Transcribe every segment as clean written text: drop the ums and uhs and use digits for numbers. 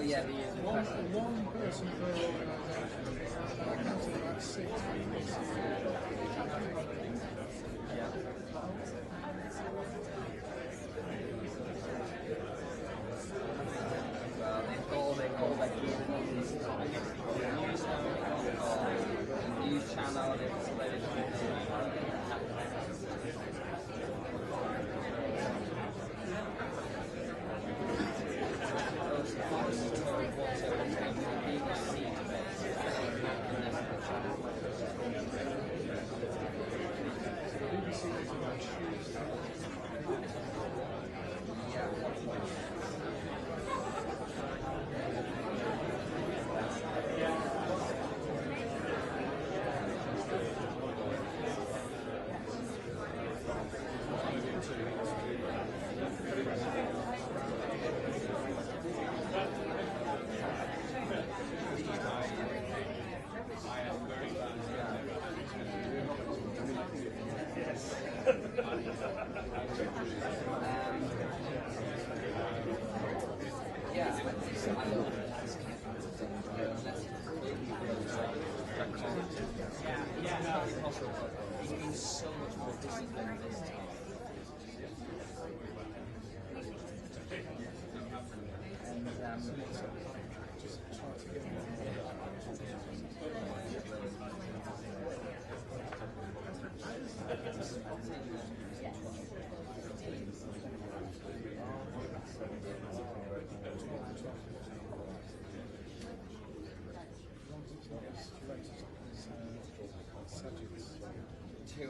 yeah, he is impressive. One person per organisation. I counted about 6 people. Yeah. Well, they've got all their news channel, it's he's been so much more disciplined this time. And just try to get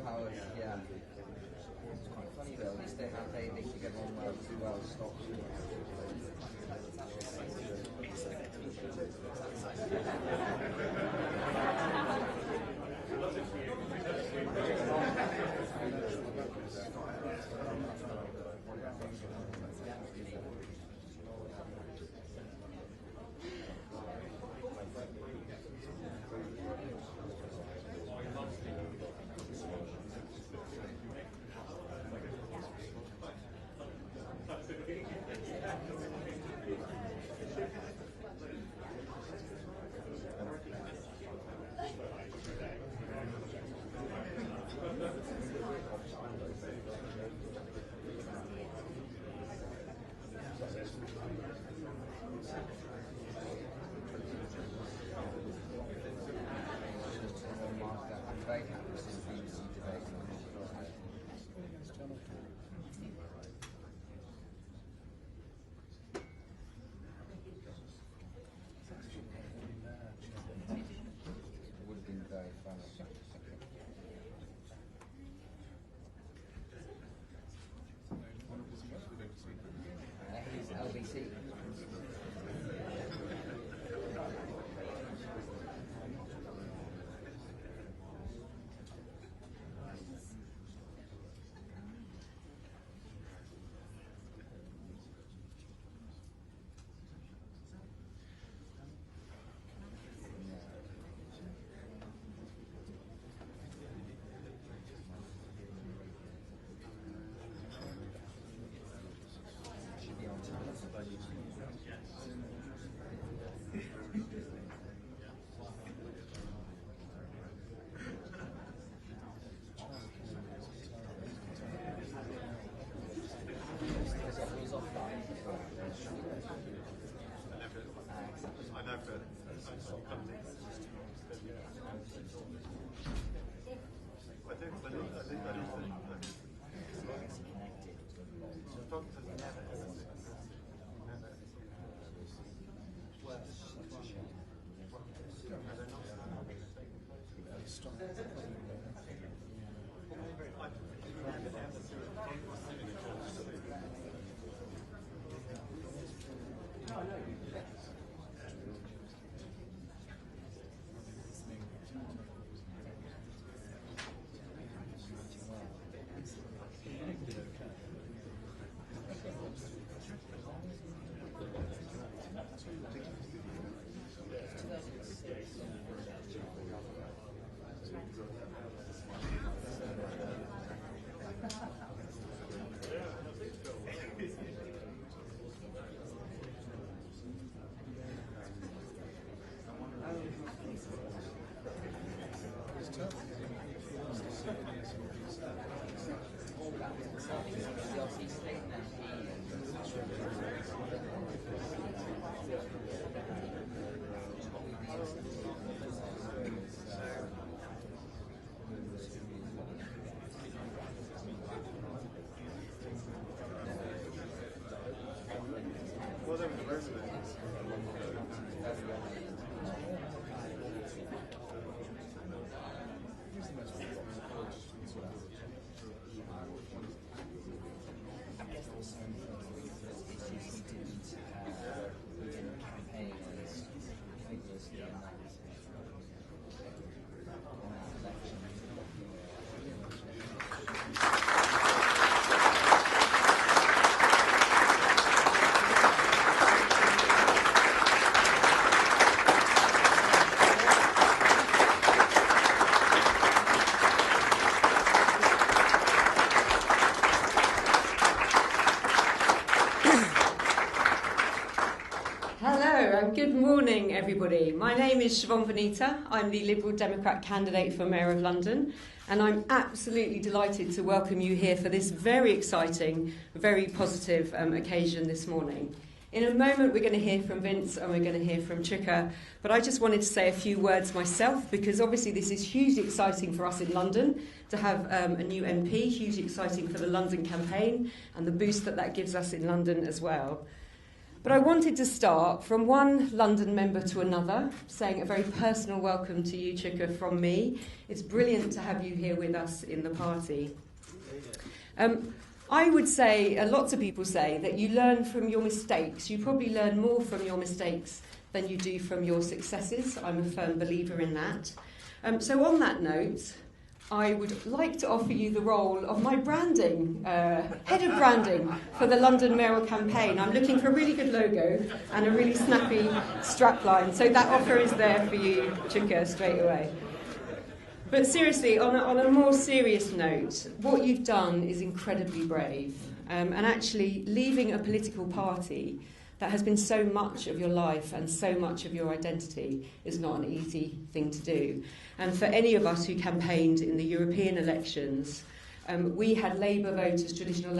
hours, yeah. It's quite funny though, at least they should get on well, 2 hours stop. LBC. morning, everybody. My name is Siobhan Venita. I'm the Liberal Democrat candidate for Mayor of London, and I'm absolutely delighted to welcome you here for this very exciting, very positive occasion this morning. In a moment, we're going to hear from Vince and we're going to hear from Chuka, but I just wanted to say a few words myself, because obviously this is hugely exciting for us in London to have a new MP, hugely exciting for the London campaign and the boost that gives us in London as well. But I wanted to start from one London member to another, saying a very personal welcome to you, Chuka, from me. It's brilliant to have you here with us in the party. I would say, lots of people say, that you learn from your mistakes. You probably learn more from your mistakes than you do from your successes. I'm a firm believer in that. So on that note, I would like to offer you the role of my branding, head of branding for the London mayoral campaign. I'm looking for a really good logo and a really snappy strapline. So that offer is there for you, Chuka, straight away. But seriously, on a more serious note, what you've done is incredibly brave. And actually, leaving a political party that has been so much of your life and so much of your identity is not an easy thing to do. And for any of us who campaigned in the European elections, we had Labour voters, traditional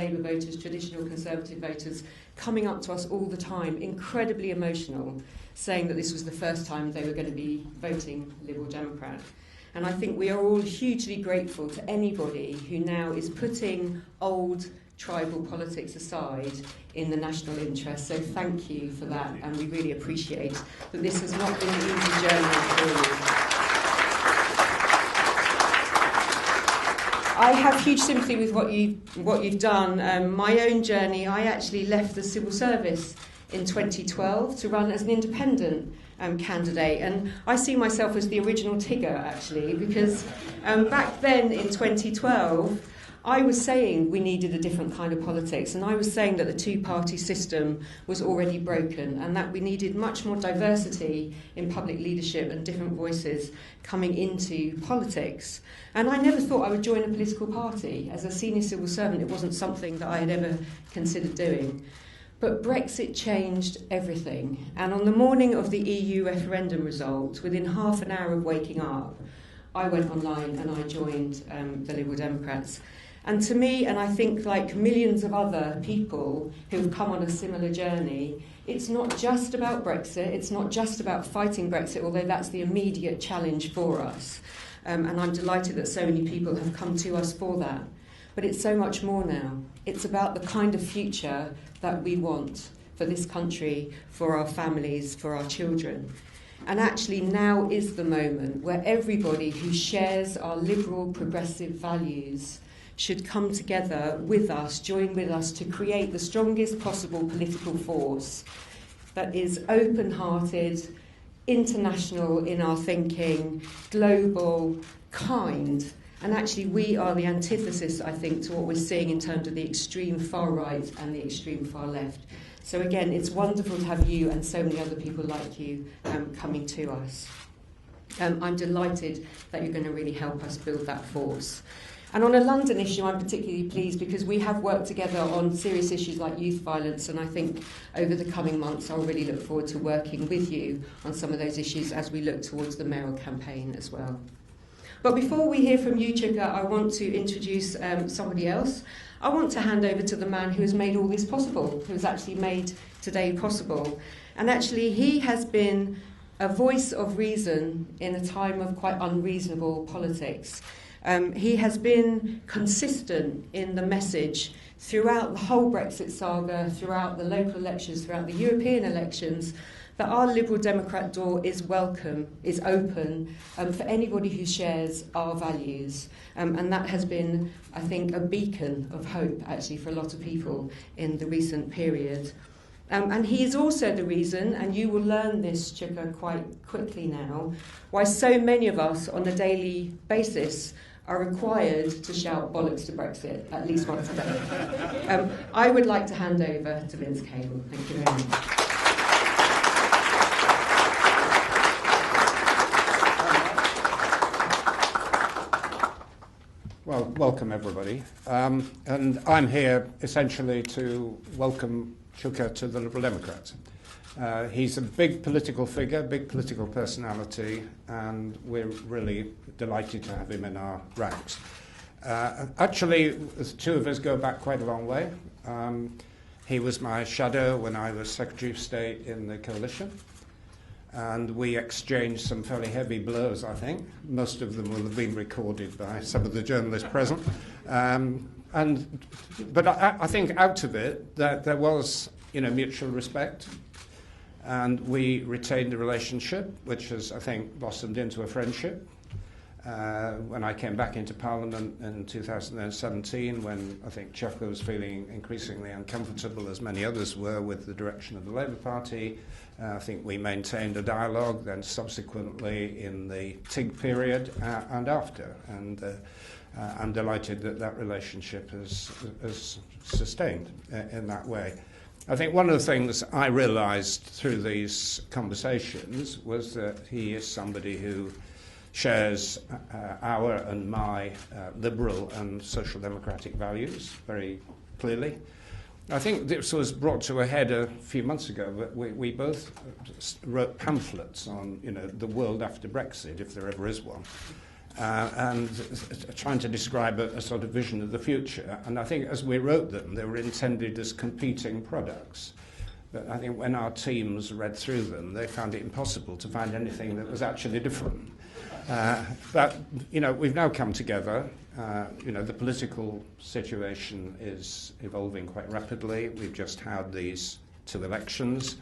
Conservative voters, coming up to us all the time, incredibly emotional, saying that this was the first time they were going to be voting Liberal Democrat. And I think we are all hugely grateful to anybody who now is putting old tribal politics aside in the national interest. So thank you for that, and we really appreciate that this has not been an easy journey for you. I have huge sympathy with what you've done. My own journey, I actually left the civil service in 2012 to run as an independent candidate, and I see myself as the original Tigger, actually, because back then in 2012 I was saying we needed a different kind of politics, and I was saying that the two-party system was already broken and that we needed much more diversity in public leadership and different voices coming into politics. And I never thought I would join a political party. As a senior civil servant, it wasn't something that I had ever considered doing. But Brexit changed everything. And on the morning of the EU referendum result, within half an hour of waking up, I went online and I joined the Liberal Democrats. And to me, and I think like millions of other people who have come on a similar journey, it's not just about Brexit, it's not just about fighting Brexit, although that's the immediate challenge for us. And I'm delighted that so many people have come to us for that. But it's so much more now. It's about the kind of future that we want for this country, for our families, for our children. And actually now is the moment where everybody who shares our liberal, progressive values should come together with us, join with us to create the strongest possible political force that is open-hearted, international in our thinking, global, kind. And actually we are the antithesis, I think, to what we're seeing in terms of the extreme far right and the extreme far left. So again, it's wonderful to have you and so many other people like you coming to us. I'm delighted that you're going to really help us build that force. And on a London issue, I'm particularly pleased because we have worked together on serious issues like youth violence, and I think over the coming months I'll really look forward to working with you on some of those issues as we look towards the mayoral campaign as well. But before we hear from you, Chuka, I want to introduce somebody else. I want to hand over to the man who has made all this possible, who has actually made today possible. And actually he has been a voice of reason in a time of quite unreasonable politics. He has been consistent in the message throughout the whole Brexit saga, throughout the local elections, throughout the European elections, that our Liberal Democrat door is welcome, is open for anybody who shares our values. And that has been, I think, a beacon of hope, actually, for a lot of people in the recent period. And he is also the reason, and you will learn this, Chuka, quite quickly now, why so many of us on a daily basis are required to shout bollocks to Brexit at least once a day. I would like to hand over to Vince Cable. Thank you very much. Well, welcome everybody. And I'm here essentially to welcome Chuka to the Liberal Democrats. He's a big political figure, big political personality, and we're really delighted to have him in our ranks. Actually, the two of us go back quite a long way. He was my shadow when I was Secretary of State in the coalition, and we exchanged some fairly heavy blows, I think. Most of them will have been recorded by some of the journalists present. But I think out of it, that there was mutual respect, and we retained a relationship, which has, I think, blossomed into a friendship. When I came back into Parliament in 2017, when I think Chuka was feeling increasingly uncomfortable, as many others were, with the direction of the Labour Party, I think we maintained a dialogue, then subsequently in the TIG period and after. And I'm delighted that that relationship has sustained in that way. I think one of the things I realised through these conversations was that he is somebody who shares our and my liberal and social democratic values very clearly. I think this was brought to a head a few months ago, but we both wrote pamphlets on the world after Brexit, if there ever is one, and trying to describe a sort of vision of the future. And I think as we wrote them, they were intended as competing products. But I think when our teams read through them, they found it impossible to find anything that was actually different. But we've now come together. The political situation is evolving quite rapidly. We've just had these two elections,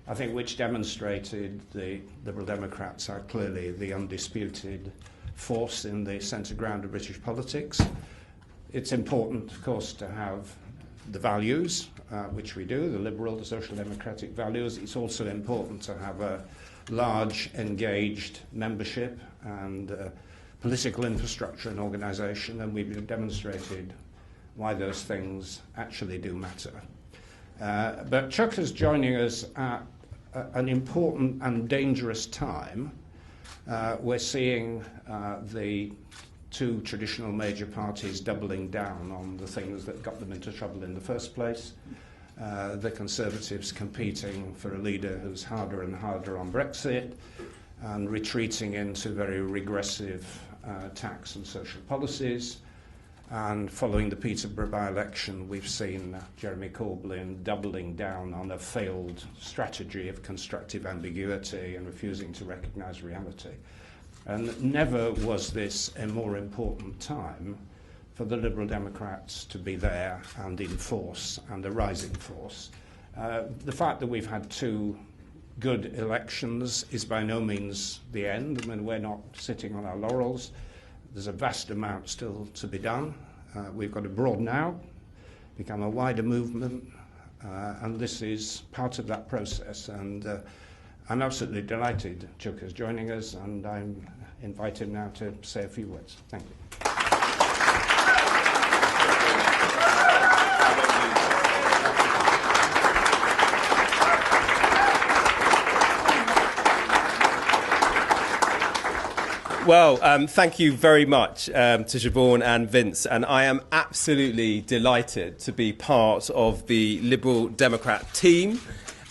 I think, which demonstrated the Liberal Democrats are clearly the undisputed force in the centre ground of British politics. It's important, of course, to have the values, which we do, the liberal, the social democratic values. It's also important to have a large, engaged membership and political infrastructure and organisation, and we've demonstrated why those things actually do matter. But Chuka's joining us at an important and dangerous time. We're seeing the two traditional major parties doubling down on the things that got them into trouble in the first place. The Conservatives competing for a leader who's harder and harder on Brexit and retreating into very regressive tax and social policies. And following the Peterborough by-election, we've seen Jeremy Corbyn doubling down on a failed strategy of constructive ambiguity and refusing to recognise reality. And never was this a more important time for the Liberal Democrats to be there and in force and a rising force. The fact that we've had two good elections is by no means the end. I mean, we're not sitting on our laurels. There's a vast amount still to be done. We've got to broaden out, become a wider movement, and this is part of that process. And I'm absolutely delighted Chuka's joining us, and I'm invited now to say a few words. Thank you. Well, thank you very much to Siobhan and Vince, and I am absolutely delighted to be part of the Liberal Democrat team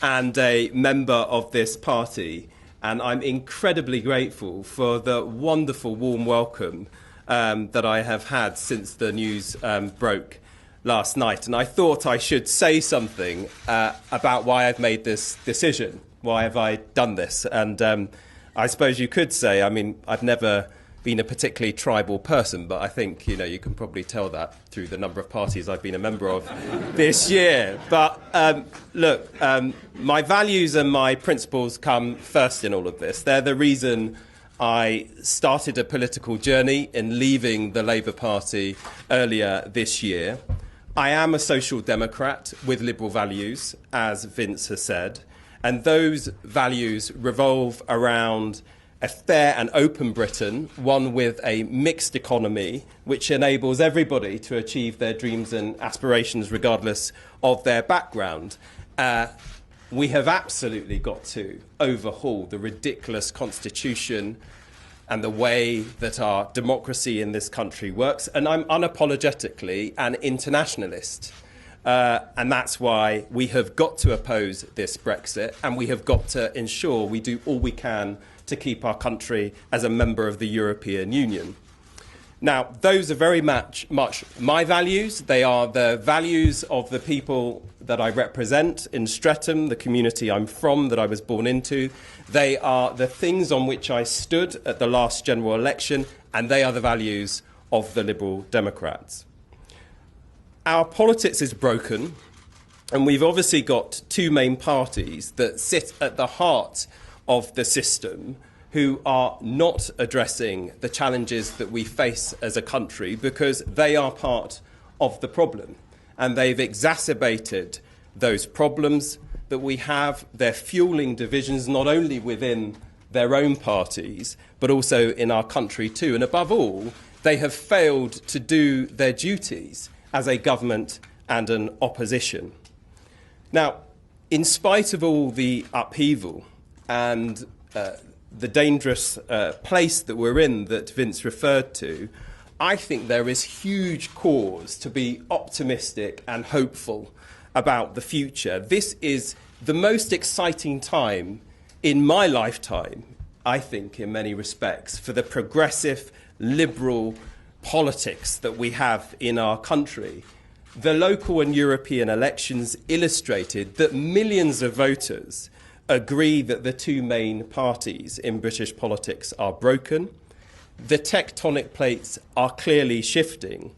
and a member of this party, and I'm incredibly grateful for the wonderful warm welcome that I have had since the news broke last night. And I thought I should say something about why I've made this decision. Why have I done this? And I suppose you could say, I mean, I've never been a particularly tribal person, but I think, you can probably tell that through the number of parties I've been a member of this year. But look, my values and my principles come first in all of this. They're the reason I started a political journey in leaving the Labour Party earlier this year. I am a social democrat with liberal values, as Vince has said. And those values revolve around a fair and open Britain, one with a mixed economy, which enables everybody to achieve their dreams and aspirations regardless of their background. We have absolutely got to overhaul the ridiculous constitution and the way that our democracy in this country works. And I'm unapologetically an internationalist. And that's why we have got to oppose this Brexit, and we have got to ensure we do all we can to keep our country as a member of the European Union. Now, those are very much my values. They are the values of the people that I represent in Streatham, the community I'm from, that I was born into. They are the things on which I stood at the last general election, and they are the values of the Liberal Democrats. Our politics is broken, and we've obviously got two main parties that sit at the heart of the system who are not addressing the challenges that we face as a country, because they are part of the problem, and they've exacerbated those problems that we have. They're fueling divisions not only within their own parties, but also in our country too. And above all, they have failed to do their duties as a government and an opposition. Now, in spite of all the upheaval and the dangerous place that we're in that Vince referred to, I think there is huge cause to be optimistic and hopeful about the future. This is the most exciting time in my lifetime, I think, in many respects, for the progressive, liberal politics that we have in our country. The local and European elections illustrated that millions of voters agree that the two main parties in British politics are broken. The tectonic plates are clearly shifting.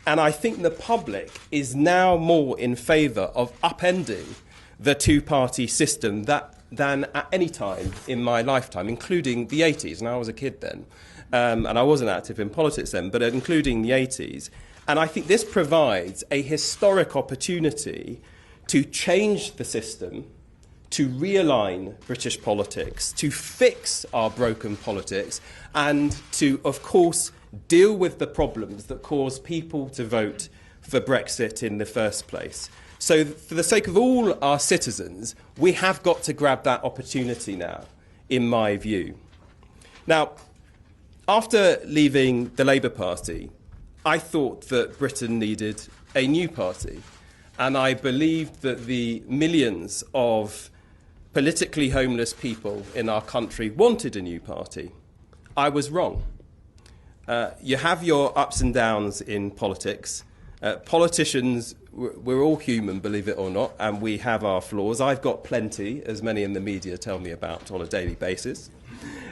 And I think the public is now more in favour of upending the two-party system than at any time in my lifetime, including the 80s. And I was a kid then, and I wasn't active in politics then, but including the 80s. And I think this provides a historic opportunity to change the system, to realign British politics, to fix our broken politics, and to, of course, deal with the problems that cause people to vote for Brexit in the first place. So for the sake of all our citizens, we have got to grab that opportunity now, in my view. Now, after leaving the Labour Party, I thought that Britain needed a new party, and I believed that the millions of politically homeless people in our country wanted a new party. I was wrong. You have your ups and downs in politics. Politicians, we're all human, believe it or not, and we have our flaws. I've got plenty, as many in the media tell me about on a daily basis.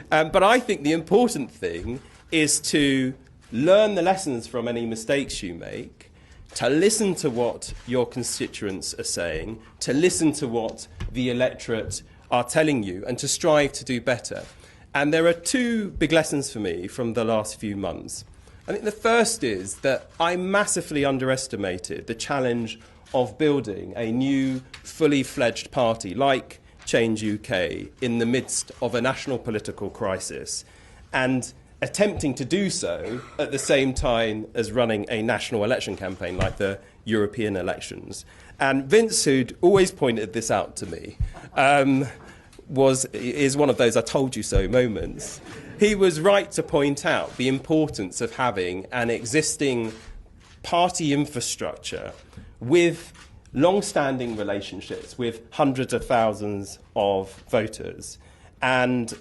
But I think the important thing is to learn the lessons from any mistakes you make, to listen to what your constituents are saying, to listen to what the electorate are telling you, and to strive to do better. And there are two big lessons for me from the last few months. I think the first is that I massively underestimated the challenge of building a new, fully fledged party like Change UK in the midst of a national political crisis, and attempting to do so at the same time as running a national election campaign like the European elections. And Vince, who'd always pointed this out to me, is one of those "I told you so" moments. He was right to point out the importance of having an existing party infrastructure with long-standing relationships with hundreds of thousands of voters. And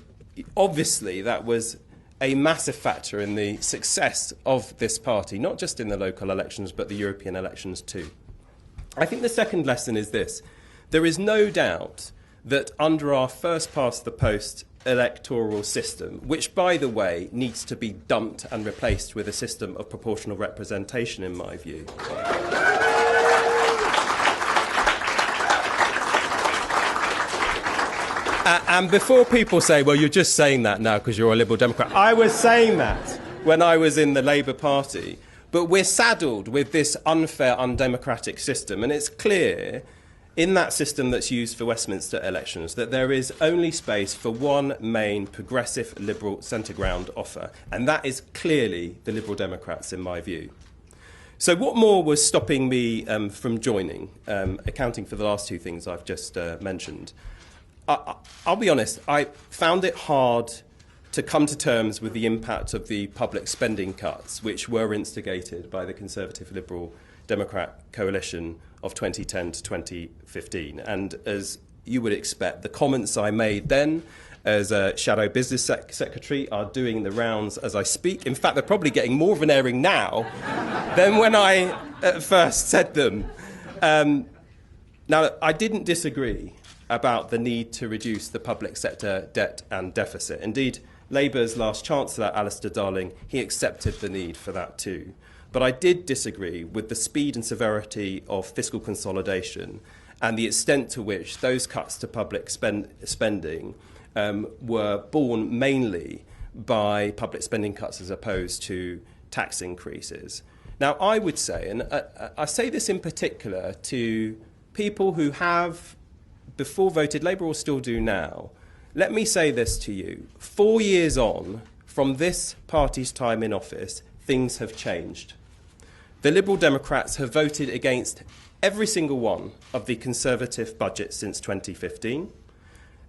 obviously that was a massive factor in the success of this party, not just in the local elections, but the European elections too. I think the second lesson is this. There is no doubt that under our first-past-the-post electoral system, which, by the way, needs to be dumped and replaced with a system of proportional representation, in my view. And before people say, well, you're just saying that now because you're a Liberal Democrat, I was saying that when I was in the Labour Party. But we're saddled with this unfair, undemocratic system. And it's clear in that system that's used for Westminster elections that there is only space for one main progressive Liberal centre-ground offer. And that is clearly the Liberal Democrats, in my view. So what more was stopping me from joining, accounting for the last two things I've just mentioned? I'll be honest, I found it hard to come to terms with the impact of the public spending cuts, which were instigated by the Conservative Liberal Democrat coalition of 2010 to 2015. And as you would expect, the comments I made then as a shadow business secretary are doing the rounds as I speak. In fact, they're probably getting more of an airing now than when I first said them. Now, I didn't disagree about the need to reduce the public sector debt and deficit. Indeed, Labour's last Chancellor, Alistair Darling, he accepted the need for that too. But I did disagree with the speed and severity of fiscal consolidation and the extent to which those cuts to public spending were borne mainly by public spending cuts as opposed to tax increases. Now, I would say, and I say this in particular to people who have before voted Labour or still do now, let me say this to you. 4 years on from this party's time in office, things have changed. The Liberal Democrats have voted against every single one of the Conservative budgets since 2015.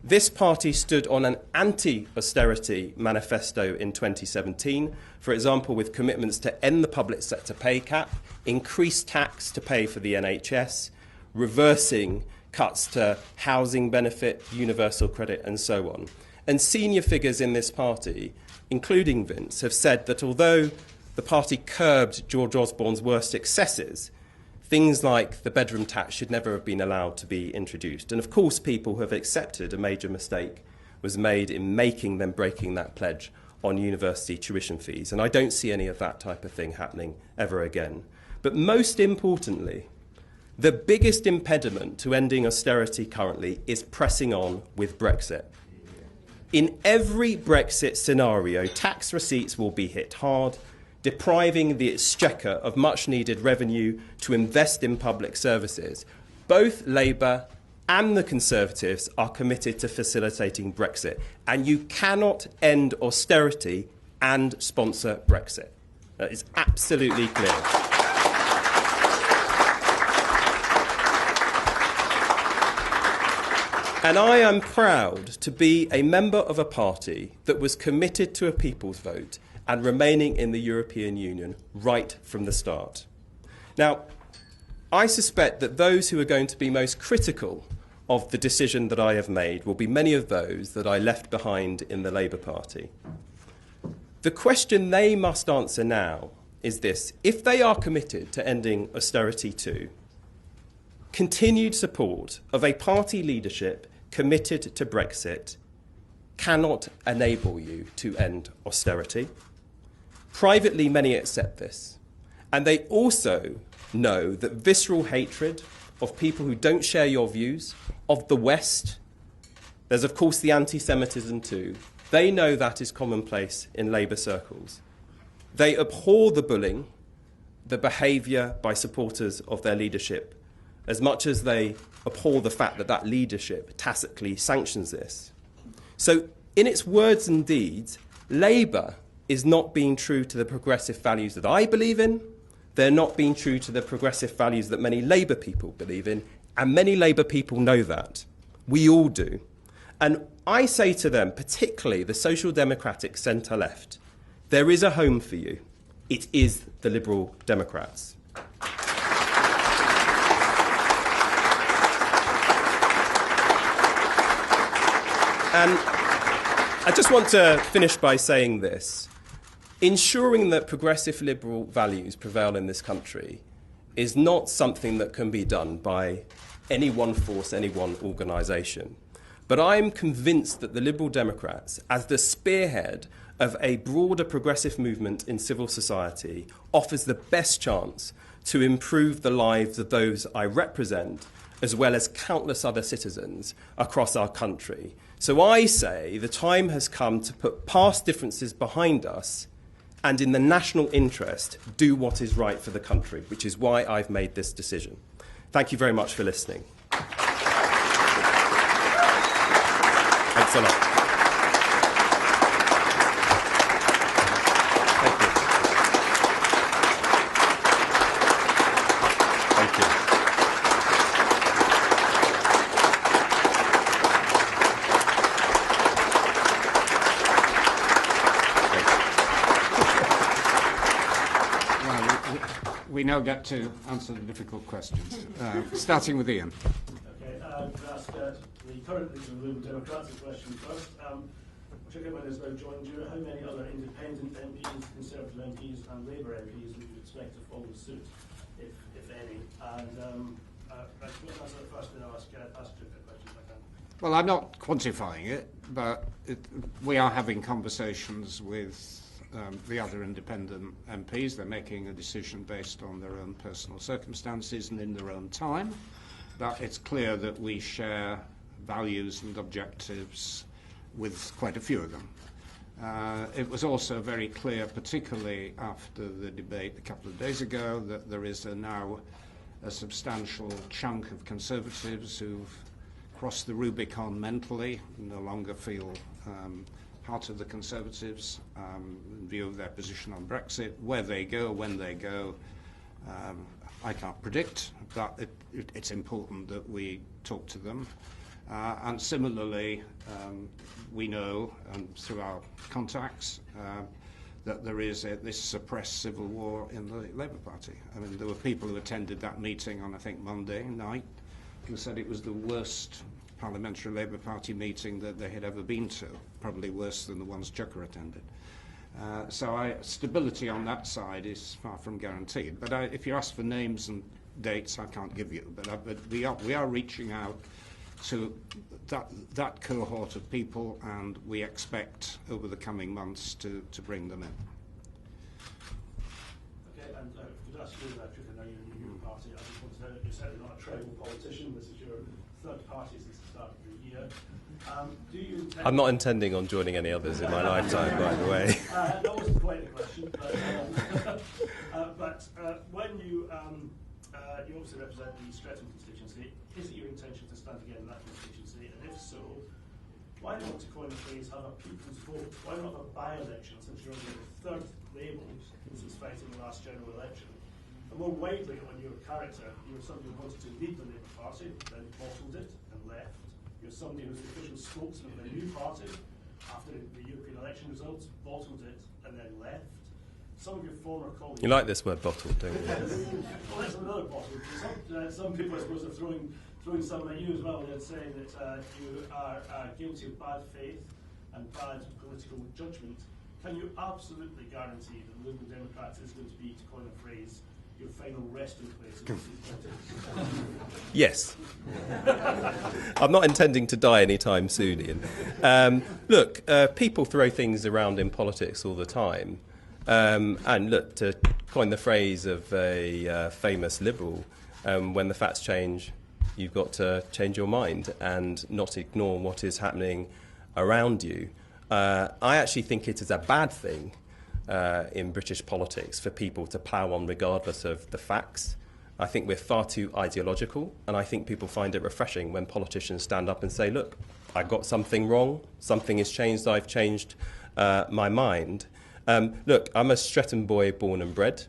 This party stood on an anti-austerity manifesto in 2017, for example, with commitments to end the public sector pay cap, increase tax to pay for the NHS, reversing cuts to housing benefit, universal credit, and so on. And senior figures in this party, including Vince, have said that although the party curbed George Osborne's worst excesses, things like the bedroom tax should never have been allowed to be introduced. And of course, people who have accepted a major mistake was made in making them breaking that pledge on university tuition fees. And I don't see any of that type of thing happening ever again. But most importantly, the biggest impediment to ending austerity currently is pressing on with Brexit. In every Brexit scenario, tax receipts will be hit hard, depriving the exchequer of much-needed revenue to invest in public services. Both Labour and the Conservatives are committed to facilitating Brexit, and you cannot end austerity and sponsor Brexit. That is absolutely clear. And I am proud to be a member of a party that was committed to a people's vote and remaining in the European Union right from the start. Now, I suspect that those who are going to be most critical of the decision that I have made will be many of those that I left behind in the Labour Party. The question they must answer now is this: if they are committed to ending austerity too, continued support of a party leadership committed to Brexit cannot enable you to end austerity. Privately, many accept this. And they also know that visceral hatred of people who don't share your views, of the West, there's of course the anti-Semitism too, they know that is commonplace in Labour circles. They abhor the bullying, the behaviour by supporters of their leadership, as much as they abhor the fact that that leadership tacitly sanctions this. So, in its words and deeds, Labour is not being true to the progressive values that I believe in. They're not being true to the progressive values that many Labour people believe in, and many Labour people know that. We all do. And I say to them, particularly the social democratic centre-left, there is a home for you. It is the Liberal Democrats. And I just want to finish by saying this. Ensuring that progressive liberal values prevail in this country is not something that can be done by any one force, any one organisation. But I'm convinced that the Liberal Democrats, as the spearhead of a broader progressive movement in civil society, offers the best chance to improve the lives of those I represent, as well as countless other citizens across our country. So I say the time has come to put past differences behind us and in the national interest, do what is right for the country, which is why I've made this decision. Thank you very much for listening. Thanks a lot. Thank you. Thank you. we now get to answer the difficult questions, starting with Ian. Okay, I'll ask the current leader of the Liberal Democrats a question first. Chuka Umunna has now joined you. How many other independent MPs, Conservative MPs and Labour MPs would you expect to follow suit, if any? And I suppose that's the first thing I'll ask Chuka a question if I can. Well, I'm not quantifying it, but we are having conversations with the other independent MPs. They're making a decision based on their own personal circumstances and in their own time. But it's clear that we share values and objectives with quite a few of them. It was also very clear, particularly after the debate a couple of days ago, that there is now a substantial chunk of Conservatives who've crossed the Rubicon mentally, no longer feel part of the Conservatives in view of their position on Brexit. Where they go, when they go, I can't predict, but it's important that we talk to them. And similarly, we know, through our contacts, that there is this suppressed civil war in the Labour Party. I mean, there were people who attended that meeting on, I think, Monday night, who said it was the worst parliamentary Labour Party meeting that they had ever been to, probably worse than the ones Chuka attended. So stability on that side is far from guaranteed. But if you ask for names and dates, I can't give you. But we are reaching out to that cohort of people, and we expect over the coming months to bring them in. Okay, and if I could ask you about Chuka, now you're in your party, I just want to know that you're certainly not a tribal politician. This is your third party since the start of the year. Do you intend I'm not intending on joining any others in my lifetime, by the way. that wasn't quite the question, but when you obviously represent the Streatham constituency, is it your intention to stand again in that constituency? And if so, why not, to coin a phrase, have a people's vote? Why not have a by-election, since you're only the third label since fighting the last general election? And more widely on your character, you were somebody who wanted to lead the Labour Party, then bottled it and left. You're somebody who's the official spokesman of a new party after the European election results, bottled it and then left. Some of your former colleagues... You like this word bottled, don't you? Well, that's another bottle. Some people, I suppose, are throwing some at you as well, and saying that you are guilty of bad faith and bad political judgment. Can you absolutely guarantee that the Liberal Democrats is going to be, to coin a phrase, your final resting place? Yes. I'm not intending to die anytime soon, Ian. Look, people throw things around in politics all the time. And look, to coin the phrase of a famous Liberal, when the facts change, you've got to change your mind and not ignore what is happening around you. I actually think it is a bad thing in British politics for people to plough on regardless of the facts. I think we're far too ideological, and I think people find it refreshing when politicians stand up and say, look, I got something wrong, something has changed, I've changed my mind. Look, I'm a Streatham boy born and bred.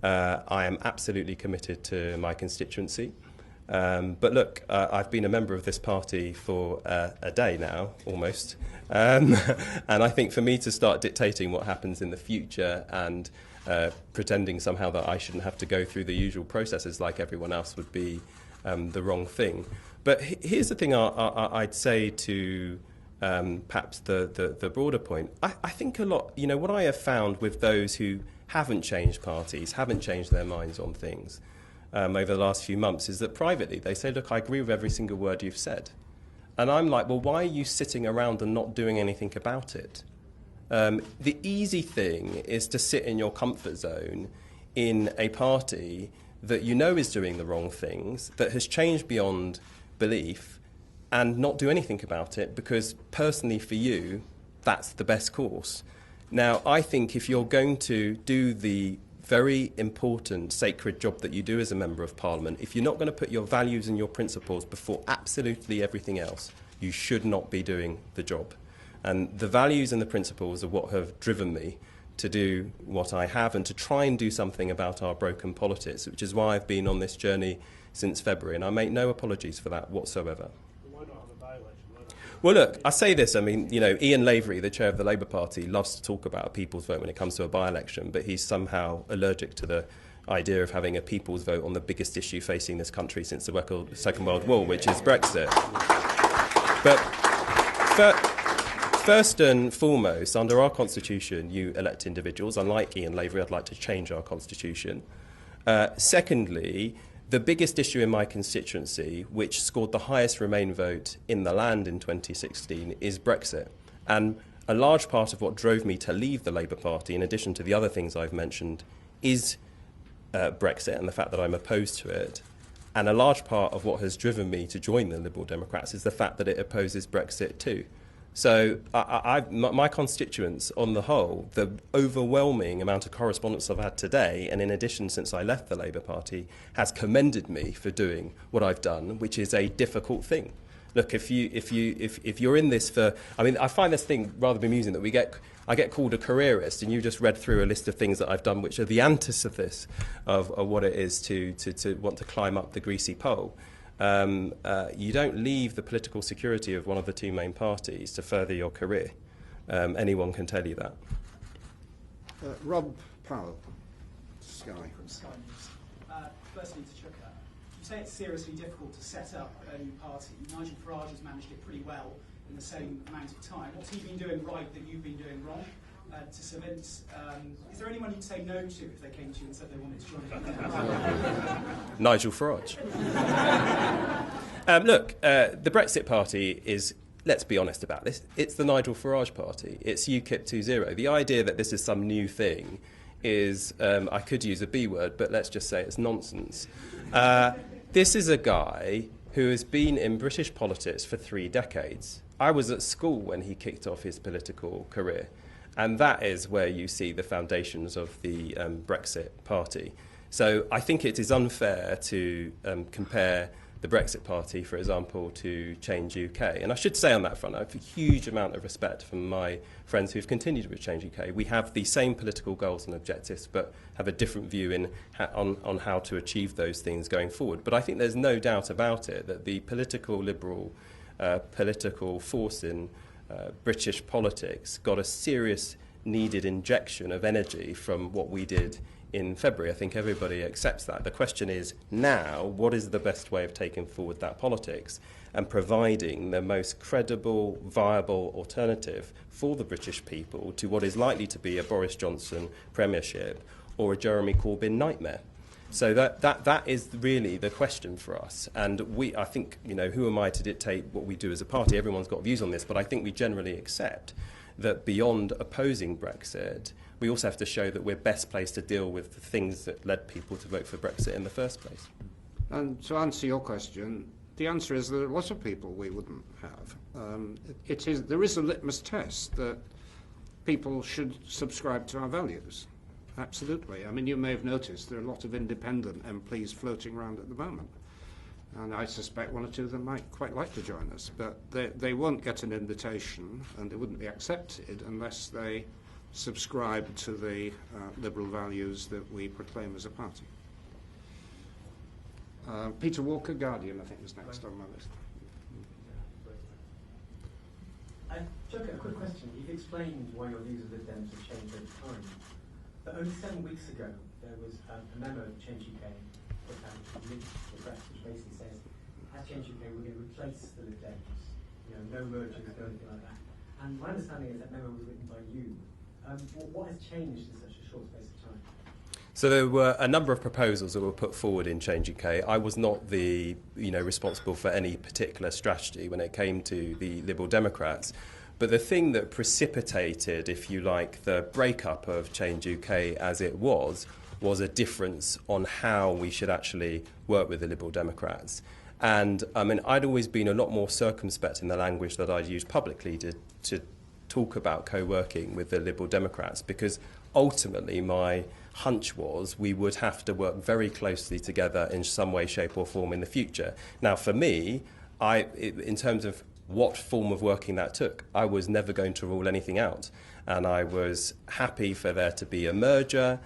I am absolutely committed to my constituency. But look, I've been a member of this party for a day now, almost. And I think for me to start dictating what happens in the future and pretending somehow that I shouldn't have to go through the usual processes like everyone else would be the wrong thing. But here's the thing I'd say to perhaps the broader point. I think a lot, you know, what I have found with those who haven't changed parties, haven't changed their minds on things over the last few months, is that privately they say, look, I agree with every single word you've said. And I'm like, well, why are you sitting around and not doing anything about it? The easy thing is to sit in your comfort zone in a party that you know is doing the wrong things, that has changed beyond belief, and not do anything about it, because personally for you, that's the best course. Now, I think if you're going to do the very important, sacred job that you do as a Member of Parliament, if you're not going to put your values and your principles before absolutely everything else, you should not be doing the job. And the values and the principles are what have driven me to do what I have and to try and do something about our broken politics, which is why I've been on this journey since February, and I make no apologies for that whatsoever. Well, look, I say this, I mean, you know, Ian Lavery, the chair of the Labour Party, loves to talk about people's vote when it comes to a by-election, but he's somehow allergic to the idea of having a people's vote on the biggest issue facing this country since the Second World War, which is Brexit. But first and foremost, under our constitution, you elect individuals. Unlike Ian Lavery, I'd like to change our constitution. Secondly, the biggest issue in my constituency, which scored the highest Remain vote in the land in 2016, is Brexit. And a large part of what drove me to leave the Labour Party, in addition to the other things I've mentioned, is Brexit and the fact that I'm opposed to it. And a large part of what has driven me to join the Liberal Democrats is the fact that it opposes Brexit too. So my constituents, on the whole, the overwhelming amount of correspondence I've had today, and in addition since I left the Labour Party, has commended me for doing what I've done, which is a difficult thing. Look, if you're in this for, I mean, I find this thing rather amusing that I get called a careerist, and you just read through a list of things that I've done which are the antithesis of what it is to want to climb up the greasy pole. You don't leave the political security of one of the two main parties to further your career. Anyone can tell you that. Rob Powell, Sky. From Sky News. Firstly, to Chuka, you say it's seriously difficult to set up a new party. Nigel Farage has managed it pretty well in the same amount of time. What's he been doing right that you've been doing wrong? To Sir Vince, is there anyone you'd say no to if they came to you and said they wanted to join you? Nigel Farage. Look, the Brexit Party is, let's be honest about this, it's the Nigel Farage Party. It's UKIP 2.0. The idea that this is some new thing is, I could use a B word, but let's just say it's nonsense. This is a guy who has been in British politics for 3 decades. I was at school when he kicked off his political career. And that is where you see the foundations of the Brexit Party. So I think it is unfair to compare the Brexit Party, for example, to Change UK. And I should say on that front, I have a huge amount of respect from my friends who've continued with Change UK. We have the same political goals and objectives, but have a different view on how to achieve those things going forward. But I think there's no doubt about it that the political liberal political force in British politics got a serious needed injection of energy from what we did in February. I think everybody accepts that. The question is now, what is the best way of taking forward that politics and providing the most credible, viable alternative for the British people to what is likely to be a Boris Johnson premiership or a Jeremy Corbyn nightmare? So that is really the question for us. And I think, who am I to dictate what we do as a party? Everyone's got views on this, but I think we generally accept that beyond opposing Brexit, we also have to show that we're best placed to deal with the things that led people to vote for Brexit in the first place. And to answer your question, the answer is there are lots of people we wouldn't have. There is a litmus test that people should subscribe to our values. Absolutely. I mean, you may have noticed there are a lot of independent MPs floating around at the moment. And I suspect one or two of them might quite like to join us. But they won't get an invitation and they wouldn't be accepted unless they subscribe to the liberal values that we proclaim as a party. Peter Walker, Guardian, I think, is next on my list. Chuka, a quick question. You've explained why your views of the Dems have changed over time. But only 7 weeks ago, there was a memo of Change UK put out to the press, which basically says, as Change UK, we're going to replace the Lib Dems. No mergers, no anything like that. And my understanding is that memo was written by you. What has changed in such a short space of time? So there were a number of proposals that were put forward in Change UK. I was not the responsible for any particular strategy when it came to the Liberal Democrats. But the thing that precipitated, if you like, the breakup of Change UK as it was a difference on how we should actually work with the Liberal Democrats. And I mean, I'd always been a lot more circumspect in the language that I'd used publicly to talk about co-working with the Liberal Democrats, because ultimately my hunch was we would have to work very closely together in some way, shape or form in the future. Now, for me, in terms of what form of working that took, I was never going to rule anything out. And I was happy for there to be a merger,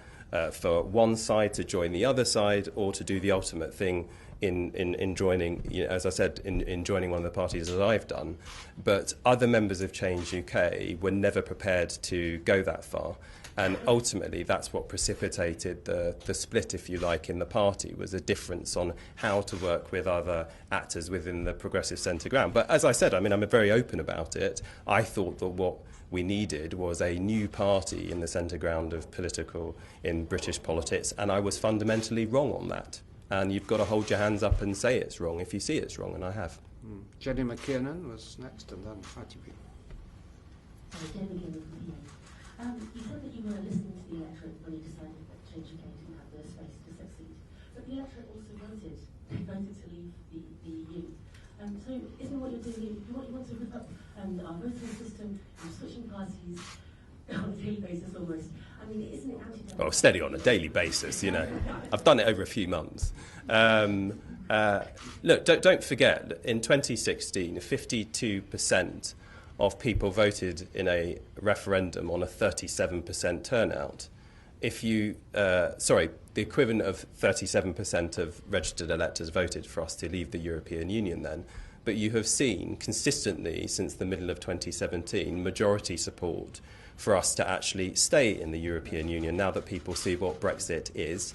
for one side to join the other side, or to do the ultimate thing, in joining, as I said, in joining one of the parties as I've done. But other members of Change UK were never prepared to go that far. And ultimately, that's what precipitated the split, if you like, in the party, was a difference on how to work with other actors within the progressive centre ground. But as I said, I mean, I'm very open about it. I thought that what we needed was a new party in the centre ground of in British politics, and I was fundamentally wrong on that. And you've got to hold your hands up and say it's wrong if you see it's wrong, and I have. Jenny McKiernan was next, and then ITV. Jenny McKiernan from PA. You said that you were listening to the electorate when you decided that Change UK didn't have the space to succeed. But the electorate also voted to leave the EU. So isn't what you're doing, you want to rip up our voting system, you're switching parties on a daily basis almost. I mean, isn't it anti-democratic? Well, steady on a daily basis, I've done it over a few months. Look, don't forget, in 2016, 52% of people voted in a referendum on a 37% turnout. The equivalent of 37% of registered electors voted for us to leave the European Union then. But you have seen consistently since the middle of 2017 majority support for us to actually stay in the European Union now that people see what Brexit is.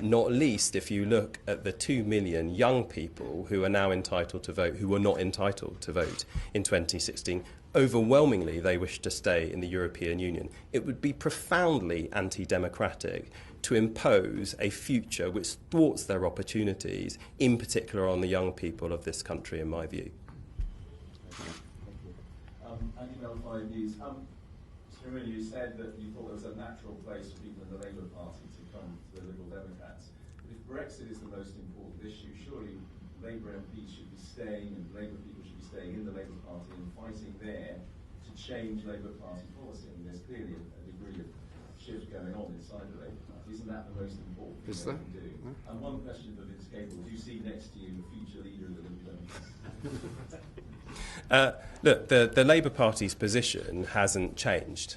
Not least if you look at the 2 million young people who are now entitled to vote, who were not entitled to vote in 2016. Overwhelmingly, they wish to stay in the European Union. It would be profoundly anti-democratic to impose a future which thwarts their opportunities, in particular on the young people of this country, in my view. Thank you. Andy Bell, 5 News. Cyril, you said that you thought there was a natural place for people in the Labour Party to come to the Liberal Democrats. But if Brexit is the most important issue, surely Labour MPs should be staying and Labour people should be staying in the Labour Party and fighting there to change Labour Party policy. I mean, there's clearly a degree of shift going on inside the Labour Party. Isn't that the most important thing they can do? And one question for Vince Cable, do you see next to you the future leader of the Liberal Democrats? Look, the Labour Party's position hasn't changed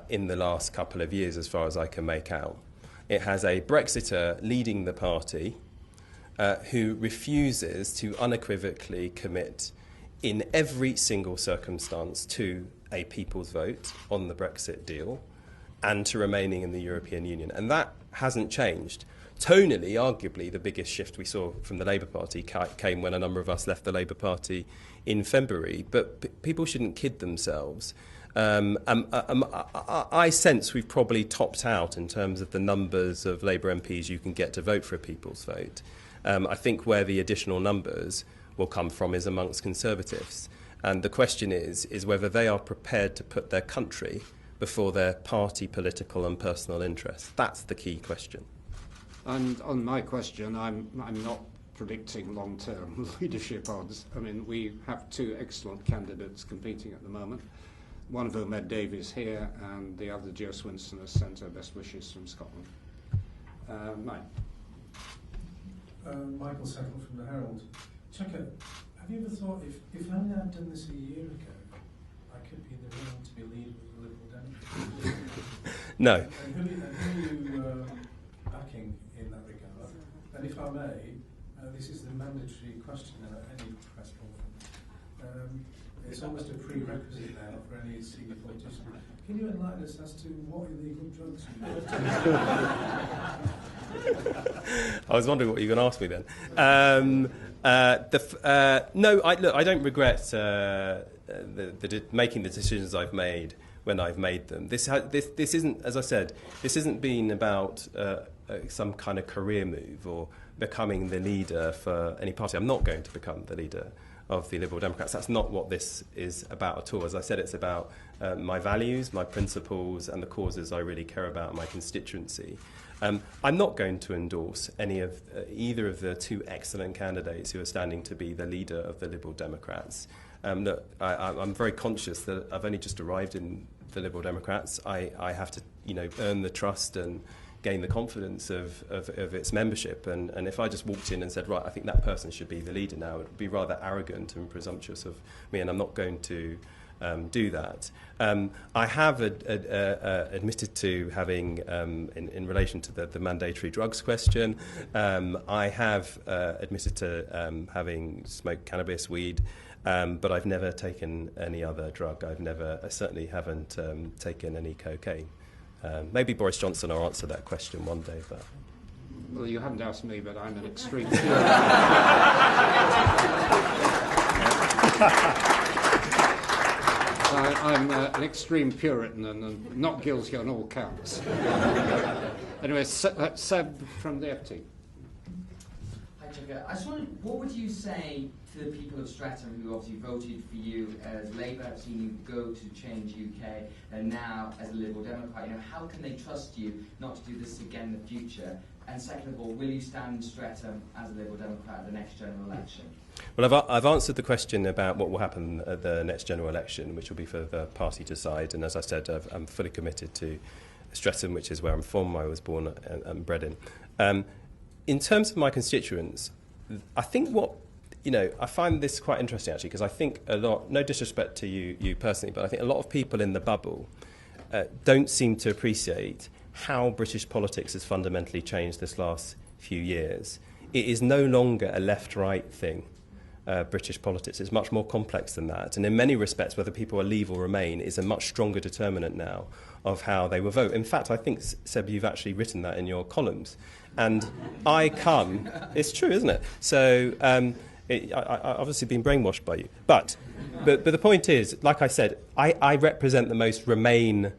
in the last couple of years, as far as I can make out. It has a Brexiter leading the party who refuses to unequivocally commit in every single circumstance to a people's vote on the Brexit deal and to remaining in the European Union. And that hasn't changed. Tonally, arguably, the biggest shift we saw from the Labour Party came when a number of us left the Labour Party in February. But people shouldn't kid themselves. I sense we've probably topped out in terms of the numbers of Labour MPs you can get to vote for a people's vote. I think where the additional numbers will come from is amongst Conservatives. And the question is whether they are prepared to put their country before their party political and personal interests. That's the key question. And on my question, I'm not predicting long-term leadership odds. I mean, we have two excellent candidates competing at the moment. One of whom, Ed Davies, here, and the other, Joe Swinson, has sent her best wishes from Scotland. Mike. Michael Settle from the Herald. Chuka, have you ever thought, if only I'd done this a year ago, I could be in the running to be leader of the Liberal Democrats? No. And who are you backing in that regard? And if I may, this is the mandatory question at any press conference. It's almost a prerequisite now for any senior politician. Can you enlighten us as to what illegal drugs you use? I was wondering what you were going to ask me then. No, I don't regret making the decisions I've made when I've made them. This isn't, as I said, this isn't been about some kind of career move or becoming the leader for any party. I'm not going to become the leader of the Liberal Democrats. That's not what this is about at all. As I said, it's about my values, my principles, and the causes I really care about in my constituency. I'm not going to endorse either of the two excellent candidates who are standing to be the leader of the Liberal Democrats. Look, I'm very conscious that I've only just arrived in the Liberal Democrats. I have to, earn the trust and gain the confidence of its membership. And if I just walked in and said, right, I think that person should be the leader now, it would be rather arrogant and presumptuous of me, and I'm not going to do that. I have admitted to having, in relation to the mandatory drugs question, I have admitted to having smoked cannabis, weed, but I've never taken any other drug. I certainly haven't taken any cocaine. Maybe Boris Johnson will answer that question one day, but... Well, you haven't asked me, but I'm an extreme I'm an extreme Puritan and not guilty on all counts. Anyway, Seb from the FT. Hi, Chuka. I just wondered, what would you say to the people of Streatham who obviously voted for you as Labour, have seen you go to Change UK, and now as a Liberal Democrat? You know, how can they trust you not to do this again in the future? And second of all, will you stand in Streatham as a Liberal Democrat at the next general election? Well, I've answered the question about what will happen at the next general election, which will be for the party to decide. And as I said, I'm fully committed to Streatham, which is where I'm from. I was born and bred in. In terms of my constituents, I think I find this quite interesting, actually, because I think a lot, no disrespect to you personally, but I think a lot of people in the bubble don't seem to appreciate how British politics has fundamentally changed this last few years. It is no longer a left-right thing, British politics. It's much more complex than that. And in many respects, whether people will leave or remain is a much stronger determinant now of how they will vote. In fact, I think, Seb, you've actually written that in your columns. And it's true, isn't it? So I've obviously been brainwashed by you. But the point is, like I said, I represent the most Remain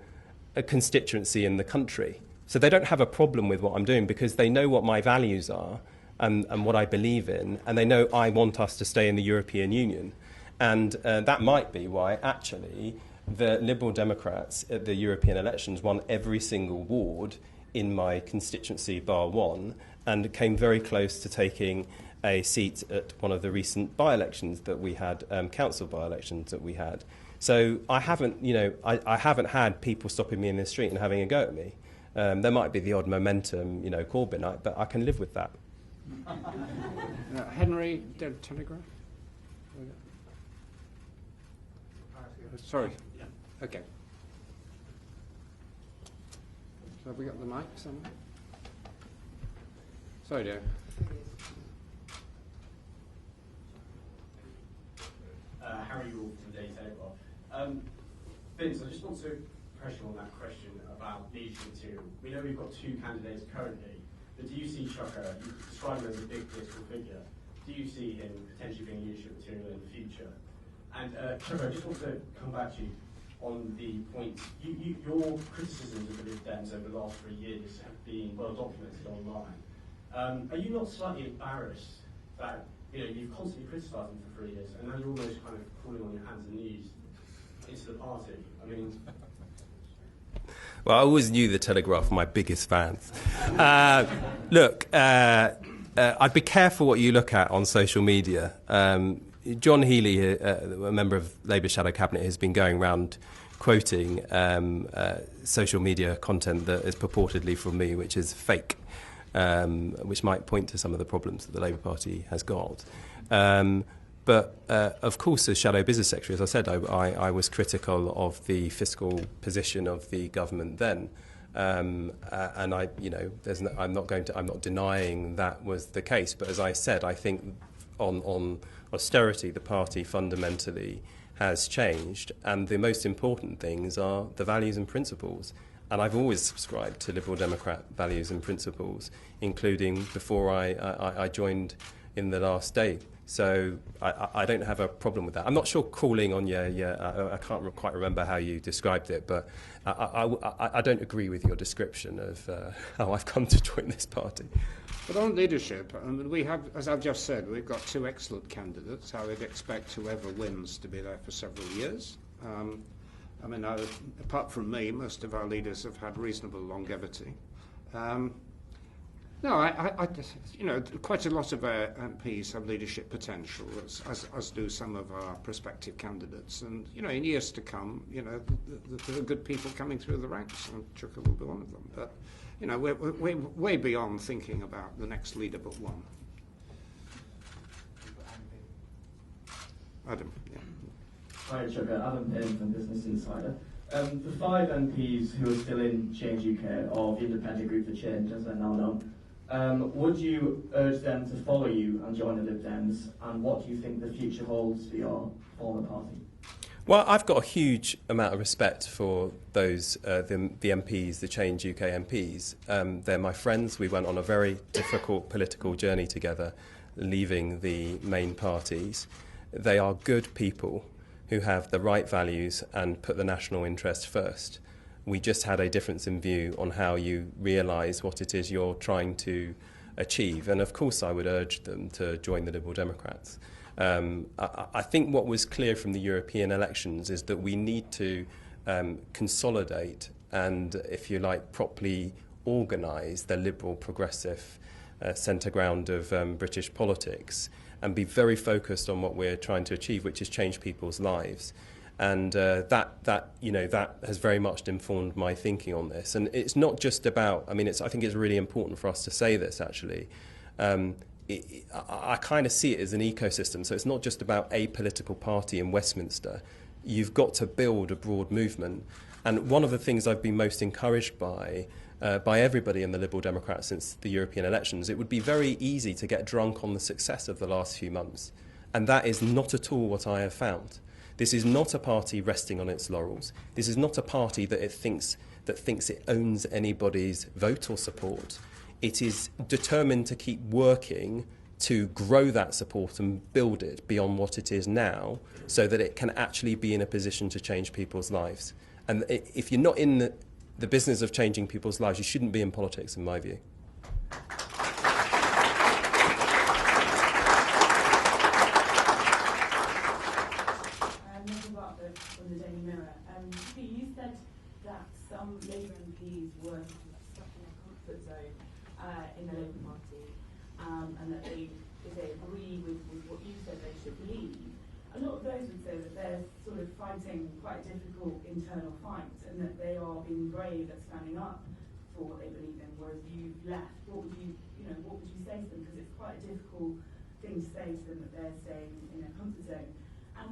constituency in the country. So they don't have a problem with what I'm doing because they know what my values are and what I believe in, and they know I want us to stay in the European Union. And that might be why, actually, the Liberal Democrats at the European elections won every single ward in my constituency, bar one, and came very close to taking a seat at one of the recent by-elections that we had, council by-elections that we had. So I haven't had people stopping me in the street and having a go at me. There might be the odd momentum, Corbynite, but I can live with that. Henry, Telegraph? Sorry. Yeah. Okay. So have we got the mic somewhere? Sorry, dear. Harry Rule from the Daily Telegraph. Vince, I just want to press you on that question about leadership material. We know we've got two candidates currently, but do you see Chuka, you describe him as a big political figure, do you see him potentially being leadership material in the future? And Chuka, I just want to come back to you on the point, your criticisms of the Lib Dems over the last 3 years have been well documented online. Are you not slightly embarrassed that you've constantly criticised them for 3 years, and now you're almost kind of crawling on your hands and knees into the party? I mean... Well, I always knew the Telegraph were my biggest fans. Look, I'd be careful what you look at on social media. John Healey, a member of Labour's shadow cabinet, has been going around quoting social media content that is purportedly from me, which is fake. Which might point to some of the problems that the Labour Party has got. But of course, as Shadow Business Secretary, as I said, I was critical of the fiscal position of the government then. And I'm not denying that was the case. But as I said, I think on austerity, the party fundamentally has changed. And the most important things are the values and principles. And I've always subscribed to Liberal Democrat values and principles, including before I joined in the last day. So I don't have a problem with that. I'm not sure crawling on I can't quite remember how you described it, but I don't agree with your description of how I've come to join this party. But on leadership, I mean, we have, as I've just said, we've got two excellent candidates. I would expect whoever wins to be there for several years. I mean, apart from me, most of our leaders have had reasonable longevity. Quite a lot of our MPs have leadership potential, as do some of our prospective candidates. And, in years to come, there are good people coming through the ranks, and Chuka will be one of them. But, we're way beyond thinking about the next leader but one. Adam, yeah. Hi, Chuka. Adam Payne from Business Insider. The 5 MPs who are still in Change UK, or the Independent Group for Change, as they're now known, would you urge them to follow you and join the Lib Dems? And what do you think the future holds for your former party? Well, I've got a huge amount of respect for those, the MPs, the Change UK MPs. They're my friends. We went on a very difficult political journey together, leaving the main parties. They are good people who have the right values and put the national interest first. We just had a difference in view on how you realise what it is you're trying to achieve. And of course I would urge them to join the Liberal Democrats. I think what was clear from the European elections is that we need to consolidate and, if you like, properly organise the liberal, progressive centre ground of British politics and be very focused on what we're trying to achieve, which is change people's lives. And that has very much informed my thinking on this. And it's not just about, I think it's really important for us to say this, actually. I kind of see it as an ecosystem. So it's not just about a political party in Westminster. You've got to build a broad movement. And one of the things I've been most encouraged by everybody in the Liberal Democrats since the European elections, it would be very easy to get drunk on the success of the last few months. And that is not at all what I have found. This is not a party resting on its laurels. This is not a party that thinks it owns anybody's vote or support. It is determined to keep working to grow that support and build it beyond what it is now so that it can actually be in a position to change people's lives. And if you're not in the business of changing people's lives, you shouldn't be in politics, in my view. From the Daily Mirror. You said that some Labour MPs were stuck in a comfort zone in the Labour Party, and that if they agree with what you said, they should leave. A lot of those would say that they're sort of fighting quite a difficult internal fight, and that they are being brave at standing up for what they believe in. Whereas you've left, what would you say to them? Because it's quite a difficult thing to say to them that they're staying in a comfort zone.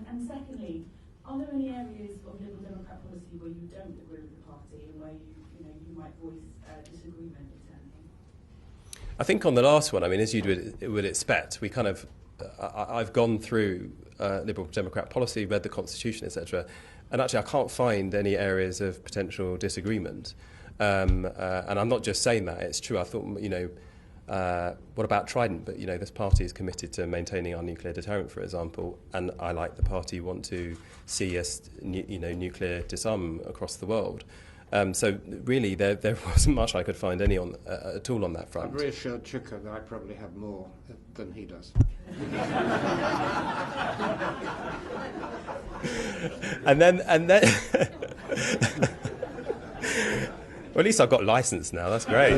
And secondly, are there any areas of Liberal Democrat policy where you don't agree with the party and where you might voice disagreement internally? I think on the last one, as you would expect, I've gone through Liberal Democrat policy, read the Constitution, etc., and actually I can't find any areas of potential disagreement. And I'm not just saying that; it's true. I thought, what about Trident? But this party is committed to maintaining our nuclear deterrent, for example, and I, like the party, want to see us, nuclear disarm across the world. So really, there wasn't much I could find at all on that front. I've reassured Chuka that I probably have more than he does. and then. Well, at least I've got licence now. That's great.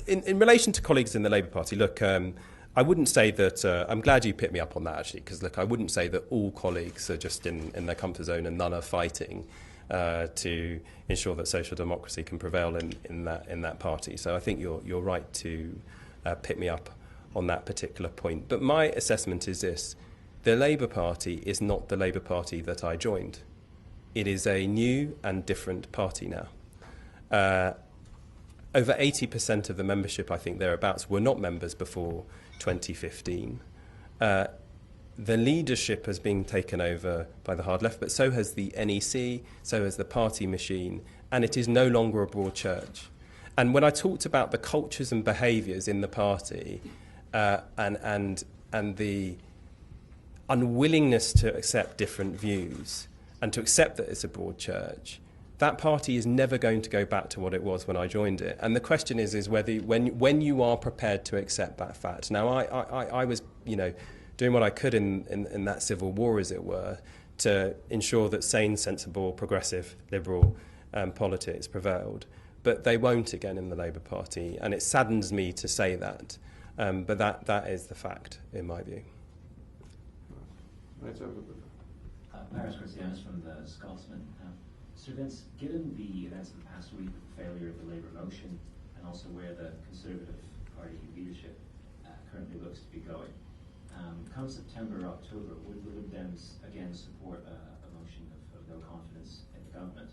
In relation to colleagues in the Labour Party, look, I wouldn't say that. I'm glad you picked me up on that, actually, because look, I wouldn't say that all colleagues are just in their comfort zone and none are fighting to ensure that social democracy can prevail in that party. So I think you're right to pick me up on that particular point. But my assessment is this: the Labour Party is not the Labour Party that I joined. It is a new and different party now. Over 80% of the membership, I think thereabouts, were not members before 2015. The leadership has been taken over by the hard left, but so has the NEC, so has the party machine, and it is no longer a broad church. And when I talked about the cultures and behaviours in the party and the unwillingness to accept different views and to accept that it's a broad church, that party is never going to go back to what it was when I joined it. And the question is whether when you are prepared to accept that fact. Now, I was, doing what I could in that civil war, as it were, to ensure that sane, sensible, progressive, liberal politics prevailed. But they won't again in the Labour Party, and it saddens me to say that. But that is the fact, in my view. Paris Christianus from the Scotsman. Sir Vince, given the events of the past week, the failure of the Labour motion, and also where the Conservative Party leadership currently looks to be going, come September or October, would the Lib Dems again support a motion of no confidence in the government?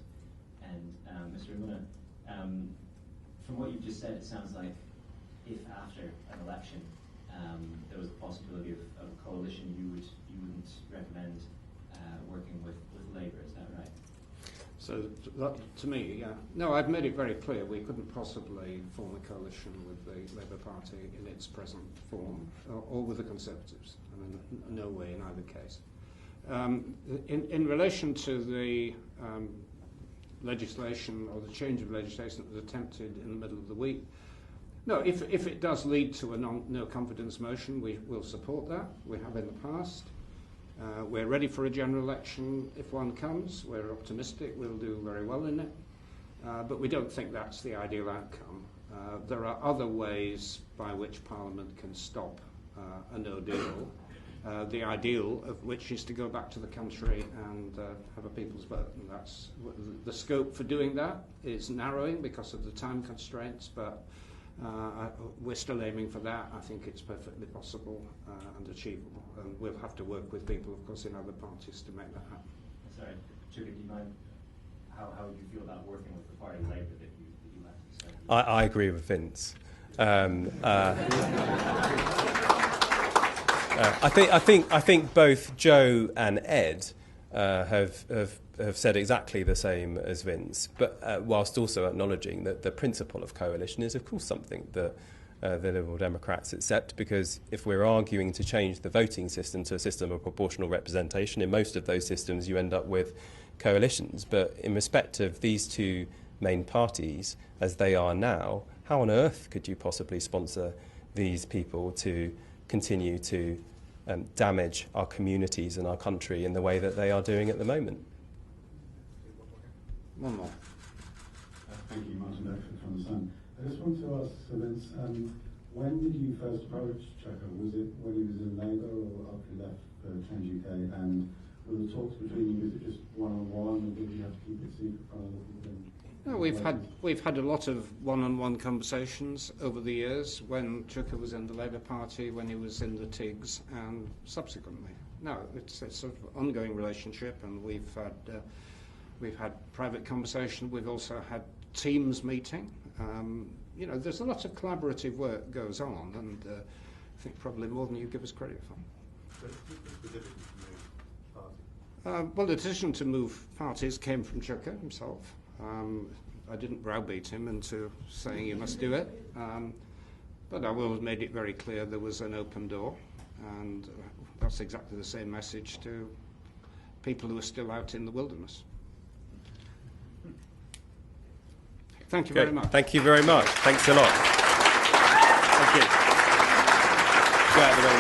And Mr. Umunna, from what you've just said, it sounds like if after an election there was a possibility of a coalition, you wouldn't recommend working with Labour. Is that right? So that, to me, yeah. No, I've made it very clear we couldn't possibly form a coalition with the Labour Party in its present form, or with the Conservatives. I mean, no way in either case. In relation to the legislation or the change of legislation that was attempted in the middle of the week, no, if it does lead to a no confidence motion, we will support that. We have in the past. We're ready for a general election if one comes. We're optimistic we'll do very well in it. But we don't think that's the ideal outcome. There are other ways by which Parliament can stop a no deal. The ideal of which is to go back to the country and have a people's vote. And that's the scope for doing that is narrowing because of the time constraints, but we're still aiming for that. I think it's perfectly possible and achievable. And we'll have to work with people, of course, in other parties to make that happen. Sorry, Chuka, do you mind, how would you feel about working with the party Labour that you left? I agree with Vince. I think both Joe and Ed have said exactly the same as Vince, but whilst also acknowledging that the principle of coalition is, of course, something that the Liberal Democrats accept, because if we're arguing to change the voting system to a system of proportional representation, in most of those systems you end up with coalitions. But in respect of these two main parties, as they are now, how on earth could you possibly sponsor these people to continue to damage our communities and our country in the way that they are doing at the moment? One more. Thank you, Martin Beckford from The Sun. I just want to ask Sir Vince, when did you first approach Chuka? Was it when he was in Labour or after he left for Change UK? And were the talks between you, was it just one-on-one, or did you have to keep it secret from other people? No, we've had a lot of one-on-one conversations over the years when Chuka was in the Labour Party, when he was in the TIGs, and subsequently. No, it's a sort of ongoing relationship, and we've had private conversation. We've also had Teams meeting. You know, there's a lot of collaborative work goes on, and I think probably more than you give us credit for. Well, the decision to move parties came from Chuka himself. I didn't browbeat him into saying you must do it, but I will have made it very clear there was an open door, and that's exactly the same message to people who are still out in the wilderness. Thank you very much. Thank you very much. Thanks a lot. Thank you. Go out the way.